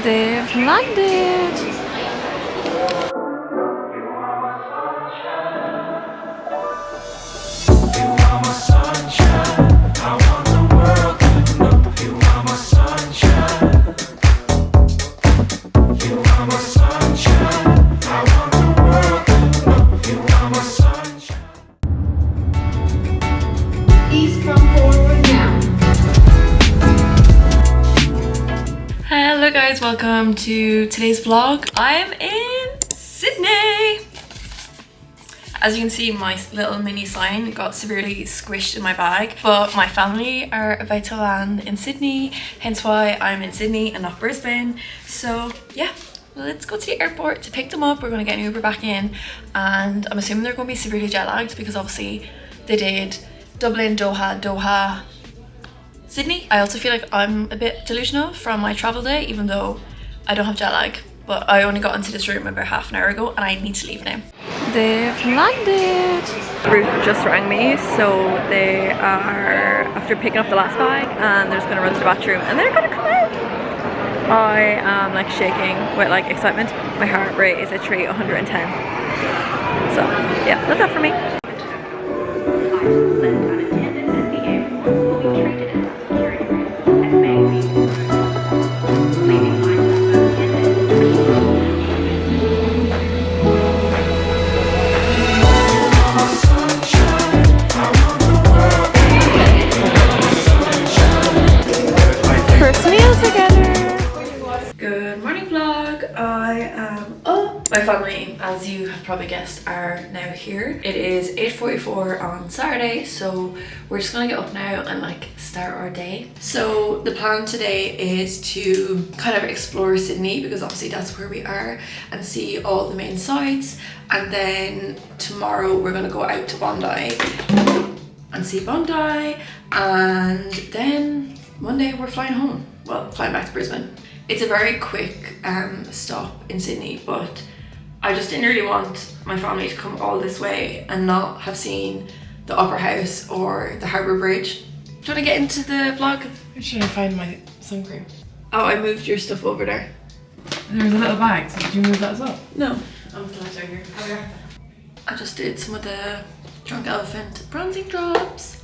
They've landed. Hello guys, welcome to today's vlog. I'm in Sydney. As you can see, my little mini sign got severely squished in my bag, but my family are about to land in Sydney, hence why I'm in Sydney and not Brisbane. So yeah, let's go to the airport to pick them up. We're going to get an Uber back in, and I'm assuming they're going to be severely jet lagged because obviously they did Dublin, Doha, Sydney. I also feel like I'm a bit delusional from my travel day, even though I don't have jet lag, but I only got into this room about half an hour ago and I need to leave now. They've landed. Ruth just rang me, so they are after picking up the last bag and they're just gonna run to the bathroom and they're gonna come out. I am like shaking with like excitement. My heart rate is literally 110. So yeah, that's that for me. My family, as you have probably guessed, are now here. It is 8:44 on Saturday, so we're just gonna get up now and like start our day. So the plan today is to kind of explore Sydney because obviously that's where we are, and see all the main sites, and then tomorrow we're gonna go out to Bondi and see Bondi, and then Monday we're flying home. Well, flying back to Brisbane. It's a very quick stop in Sydney, but I just didn't really want my family to come all this way and not have seen the Opera House or the Harbour Bridge. Do you want to get into the vlog? Where should I find my sun cream? Oh, I moved your stuff over there. There was a little bag, so did you move that as well? No. I'm still down here. Oh, yeah. I just did some of the Drunk Elephant bronzing drops.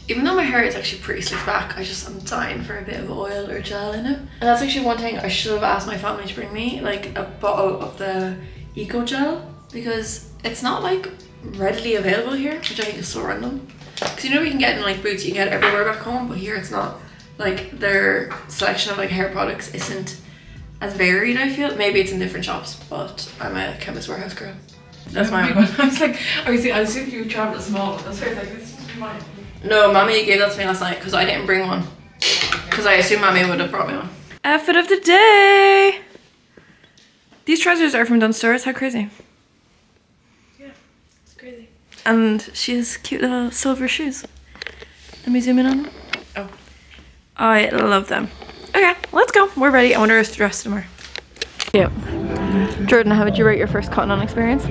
Even though my hair is actually pretty slicked back, I'm dying for a bit of oil or gel in it. And that's actually one thing I should have asked my family to bring me, like a bottle of the Eco Gel, because it's not like readily available here, which I think is so random. Because you know, we can get in like Boots, you can get it everywhere back home, but here it's not. Like their selection of like hair products isn't as varied, I feel. Maybe it's in different shops, but I'm a Chemist Warehouse girl. That's my one. I was like, I assumed you travel small. That's why I was like, this is mine. No, Mommy gave that to me last night because I didn't bring one. Because I assumed Mommy would have brought me one. Outfit of the day! These trousers are from Dunstores, how crazy. Yeah, it's crazy. And she has cute little silver shoes. Let me zoom in on them. Oh. I love them. Okay, let's go. We're ready. I wonder if the rest of them are. Yeah. Jordan, how would you rate your first cotton on experience?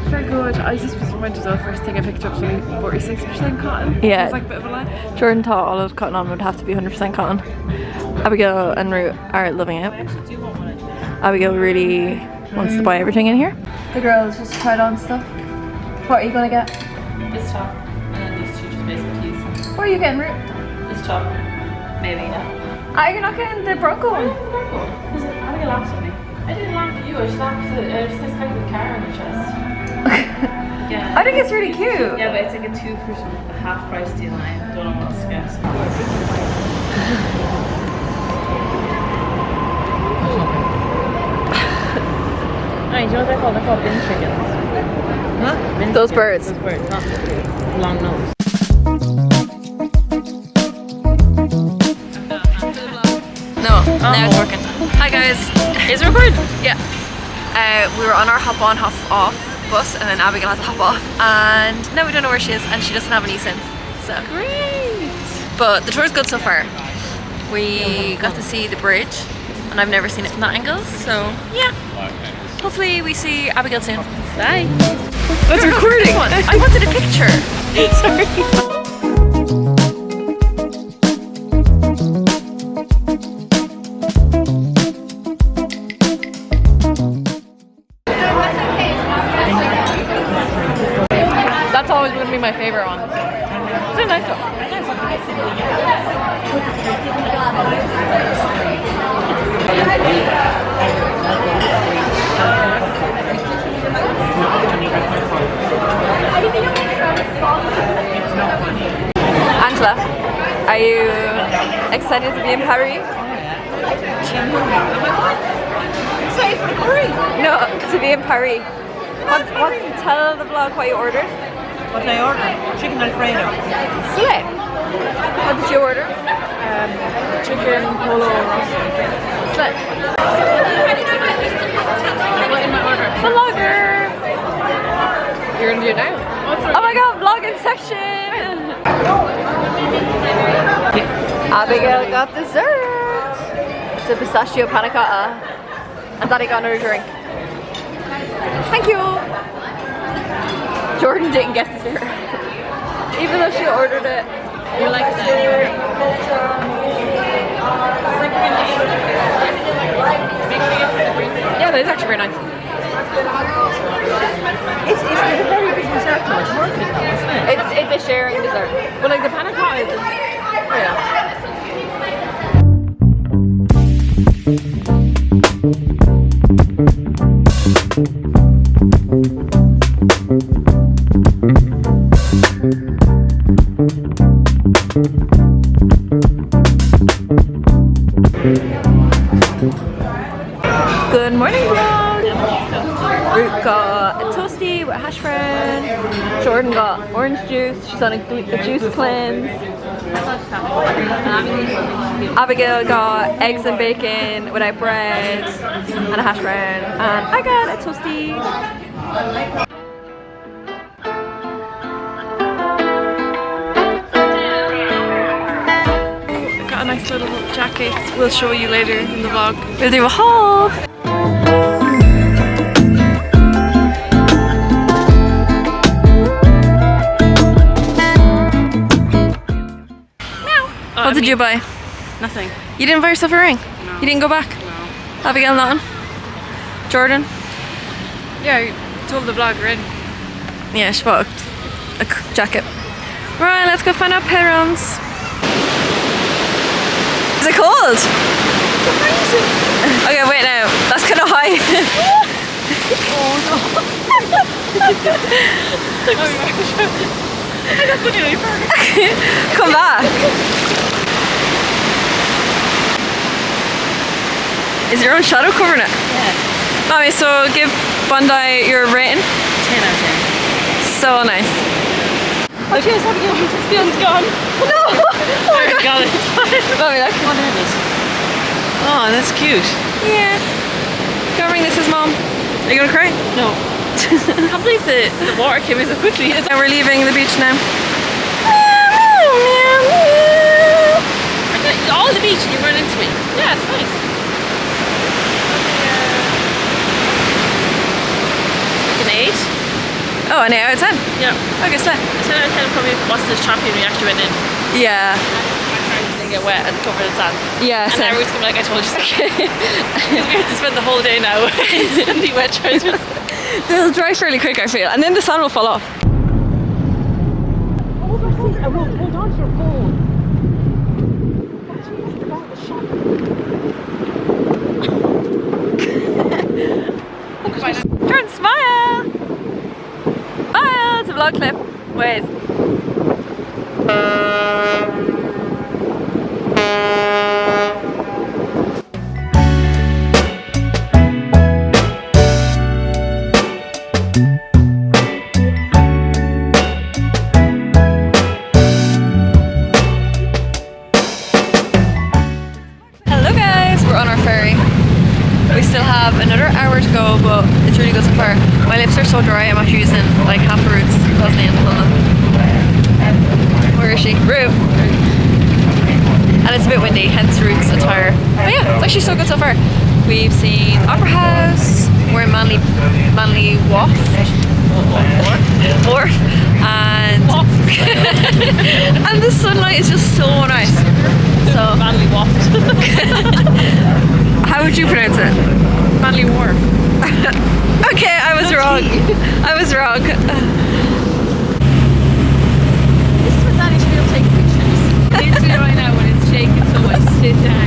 Very good. I just went to the first thing I picked up, 46% cotton. Yeah. It's like a bit of a lie. Jordan thought all of cotton on would have to be 100% cotton. Abigail and Ruth are loving it. Abigail really wants to buy everything in here. The girls just tried on stuff. What are you gonna get? This top, and then these two just basic keys. What are you getting, Ruth? This top, maybe, yeah. Ah, you're not getting the Bronco one? Because I think it laughed at me. I didn't laugh at you, I just laughed at it. I just expected the car on your chest. Yeah. I think it's really cute. Yeah, but it's like a 2 for a half price deal, and I don't know what else to get. Alright, do you know what they're called? They're called bin chickens. Huh? Bin Those chickens. birds. Those birds, not long nose. No, now it's working. Hi guys. Is it recording? Yeah. We were on our hop on, hop off bus, and then Abigail had to hop off, and now we don't know where she is, and she doesn't have an eSIM. So Great! but the tour is good so far. We got to see the bridge, and I've never seen it from that angle, so yeah. Hopefully we see Abigail soon. Bye! What's recording? I wanted a picture. Sorry. my favourite one. It's a nice one. Angela, are you excited to be in Paris? Excited for the curry? No, to be in Paris. Tell the vlog what you ordered. What did I order? Chicken Alfredo. Slay. What did you order? Chicken polo roast. Slay. What in my order? Vlogger. You're gonna do it now? Oh my god, vlogging section. Abigail got dessert. It's a pistachio panna cotta. And Daddy got another drink. Thank you. Jordan didn't get dessert. Even though she ordered it. You like that? Yeah, that is actually very nice. It's a very big dessert though. It's worth it though, isn't it? It's a sharing dessert. But like the panna cotta is just, yeah. Good morning vlog! Root got a toasty with a hash brown. Jordan got orange juice, she's on a juice cleanse. Abigail got eggs and bacon without bread and a hash brown. And I got a toasty. Got a nice little jacket. We'll show you later in the vlog. We'll do a haul. What did you buy? Nothing. You didn't buy yourself a ring? No. You didn't go back? No. Abigail, nothing? Jordan? Yeah, you told the vlog already. Yeah, she bought a jacket. Right, let's go find out parents. Is it cold? Okay, wait now. That's kind of high. Oh no. I got the new burger. Come back. Is your own shadow covering it? Yeah. Mommy, so give Bondi your rating. 10 out of 10. So nice. Oh cheers, Abigail, this feels gone. No! Oh my god. Got it. Mommy, that What is this? Oh, that's cute. Yeah. Go ring this as mom. Are you gonna cry? No. I can't believe the water came in so quickly. And we're leaving the beach now. All the beach and you run into me. Yeah, it's nice. Like an 8? Oh, an 8 out of 10. Yeah. I guess that. 10 out of 10 probably wasn't as choppy when we actually went in. Yeah. Didn't get wet and covered in sand. Yeah. And now we're just gonna be like I told you. We have to spend the whole day now in the wet trousers. They'll dry fairly quick, I feel, and then the sun will fall off. Hold on to your phone. Jordan, smile! Smile! It's a vlog clip. Wait. Hello guys, we're on our ferry. We still have another hour to go, but it's really good so far. My lips are so dry, I'm actually using like half a Roots Vaseline. Where is she? Rue. And it's a bit windy, hence Roots attire. But yeah, it's actually so good so far. We've seen Opera House, we're in Manly Wharf. Wharf. And and the sunlight is just so nice. So Manly waft. how would you pronounce it? Manly wharf. Okay, I was wrong. I was wrong. literally right now when it's shaking so much, sit down.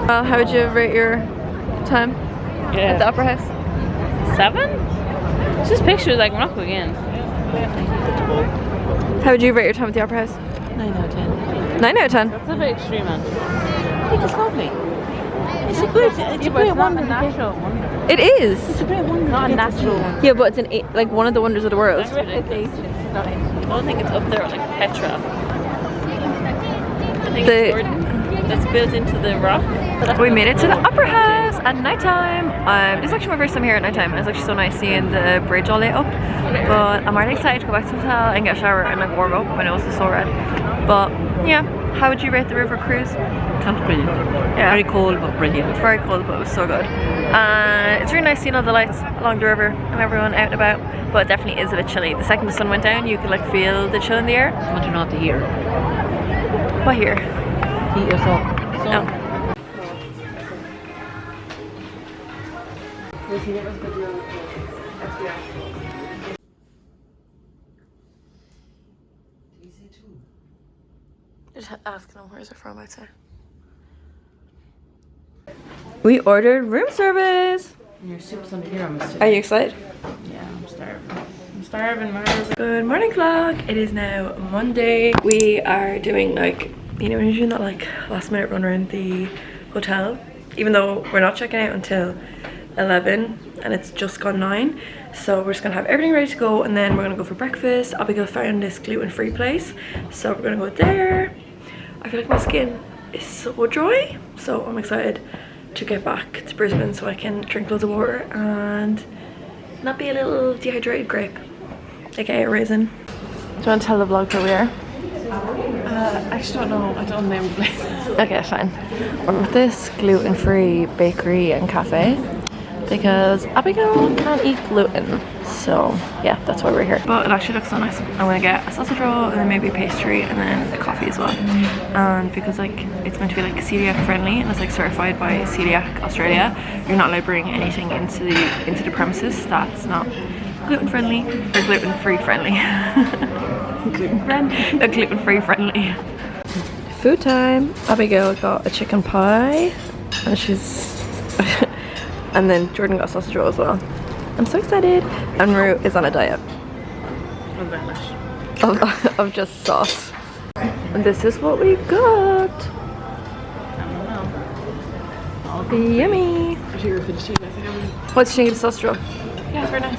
Well, how would you rate your time at the Opera House? 7? It's just pictures, like we're not going in. How would you rate your time at the Opera House? 9 out of 10. 9 out of 10. That's a bit extreme, man. I think it's lovely. It's a good, it's a great wonder. natural wonder. It is. It's a great wonder. Not a natural one. Yeah, but it's like one of the wonders of the world. I don't think it's up there with like Petra. I think it's Jordan. That's built into the rock. We made it to the Opera House at night time. This is actually my first time here at night time, and it's actually so nice seeing the bridge all lit up. But I'm already excited to go back to the hotel and get a shower and like warm up. My nose is so red. But yeah, how would you rate the river cruise? That was brilliant. Yeah. Very cold but brilliant. Very cold, but it was so good. It's really nice seeing all the lights along the river and everyone out and about. But it definitely is a bit chilly. The second the sun went down, you could like feel the chill in the air. I want to know the year. What here? Heat yourself. No. Just asking them where's it from outside. We ordered room service. And your soup's under here, I'm assuming. Are you excited? Yeah, I'm starving. I'm starving, Marvin. Good morning vlog. It is now Monday. We are doing like, you know, when you're doing that like last minute run around the hotel, even though we're not checking out until 11 and it's just gone 9. So we're just gonna have everything ready to go and then we're gonna go for breakfast. Abigail found this gluten-free place, so we're gonna go there. I feel like my skin is so dry, so I'm excited to get back to Brisbane so I can drink loads of water and not be a little dehydrated grape, aka a raisin. Do you want to tell the vlog where we are? I actually don't know. I don't know the place. Okay, fine. We're at this gluten-free bakery and cafe because Abigail can't eat gluten. So yeah, that's why we're here. But it actually looks so nice. I'm gonna get a sausage roll and then maybe a pastry and then a coffee as well. And because like it's meant to be like celiac friendly and it's like certified by Celiac Australia, you're not allowed to bring anything into the premises that's not gluten friendly or gluten free friendly. Gluten friendly. Gluten free friendly. Food time. Abigail got a chicken pie and she's and then Jordan got a sausage roll as well. I'm so excited. And Rue is on a diet of just sauce. And this is what we got. I don't know. Yummy. I should go for the cheese. What's your sausage roll? Yeah, it's very nice.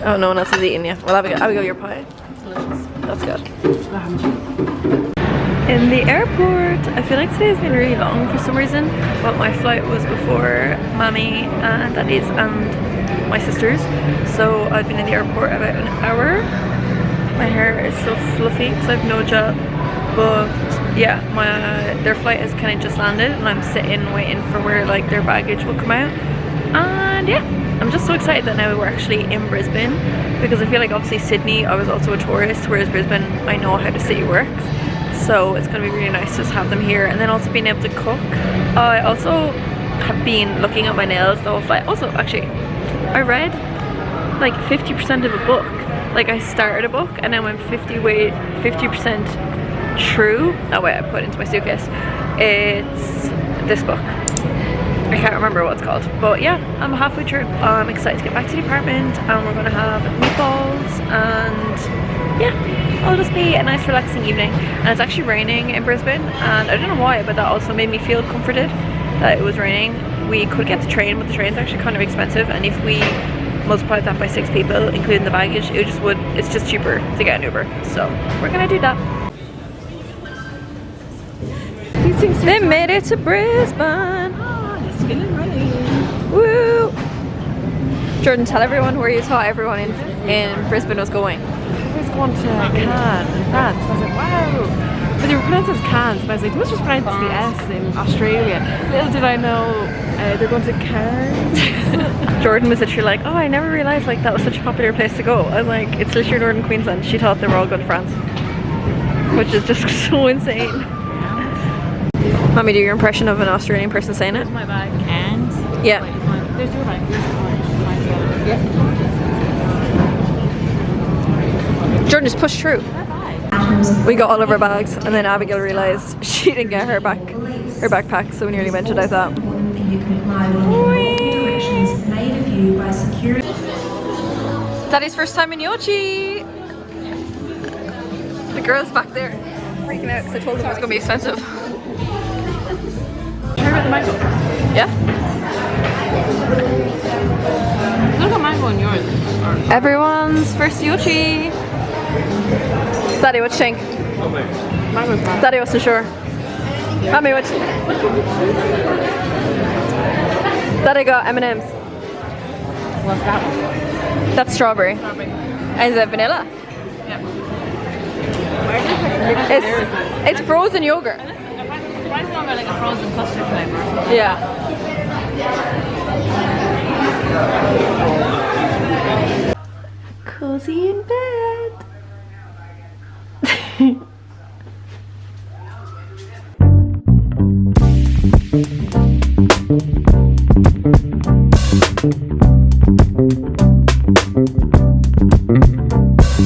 Oh, no one else is eating yet. Well, Abigail, your pie. It's delicious. That's good. In the airport, I feel like today's been really long for some reason, but my flight was before Mommy and Daddy's and my sister's, so I've been in the airport about an hour. My hair is so fluffy because I have no gel, but yeah, their flight has kind of just landed and I'm sitting waiting for where like their baggage will come out. And yeah, I'm just so excited that now we're actually in Brisbane, because I feel like obviously Sydney I was also a tourist, whereas Brisbane I know how the city works. So it's going to be really nice to just have them here, and then also being able to cook. I also have been looking at my nails the whole flight. Also, actually, I read like 50% of a book. Like I started a book and now I'm 50% through. Oh wait, I put it into my suitcase. It's this book. I can't remember what it's called, but yeah, I'm halfway through. I'm excited to get back to the apartment and we're going to have meatballs and yeah, it'll just be a nice relaxing evening. And it's actually raining in Brisbane and I don't know why, but that also made me feel comforted that it was raining. We could get the train, but the train's actually kind of expensive, and if we multiplied that by 6 people including the baggage, it's just cheaper to get an Uber, so we're gonna do that. They made it to Brisbane. It's feeling running. Woo! Jordan, tell everyone where you thought everyone in Brisbane was going. I was going to Cannes in France. I was like, wow. But they were pronounced as Cannes, but I was like, they must just pronounce the S in Australia. Little did I know they're going to Cannes. Jordan was literally like, oh, I never realised like that was such a popular place to go. I was like, it's literally Northern Queensland. She thought they were all going to France. which is just so insane. Let me do your impression of an Australian person saying it. My bag. And? Yeah. There's your bag. Yeah. Jordan just pushed through. We got all of our bags, and then Abigail realised she didn't get her backpack, so we nearly ventured out that. Daddy's first time in Yochi! The girls back there freaking out because I told them it was going to be expensive. Try about the mango. Yeah? Look at mango in yours. Everyone's first Yochi! Daddy, what do you think? Mango's bad. Daddy wasn't sure. Mommy, what do you think? Daddy got M&M's. What's that? That's strawberry. Strawberry. And is that vanilla? Yeah. It's frozen yogurt. Why is it not like a frozen custard flavour or something? Yeah. Cozy in bed.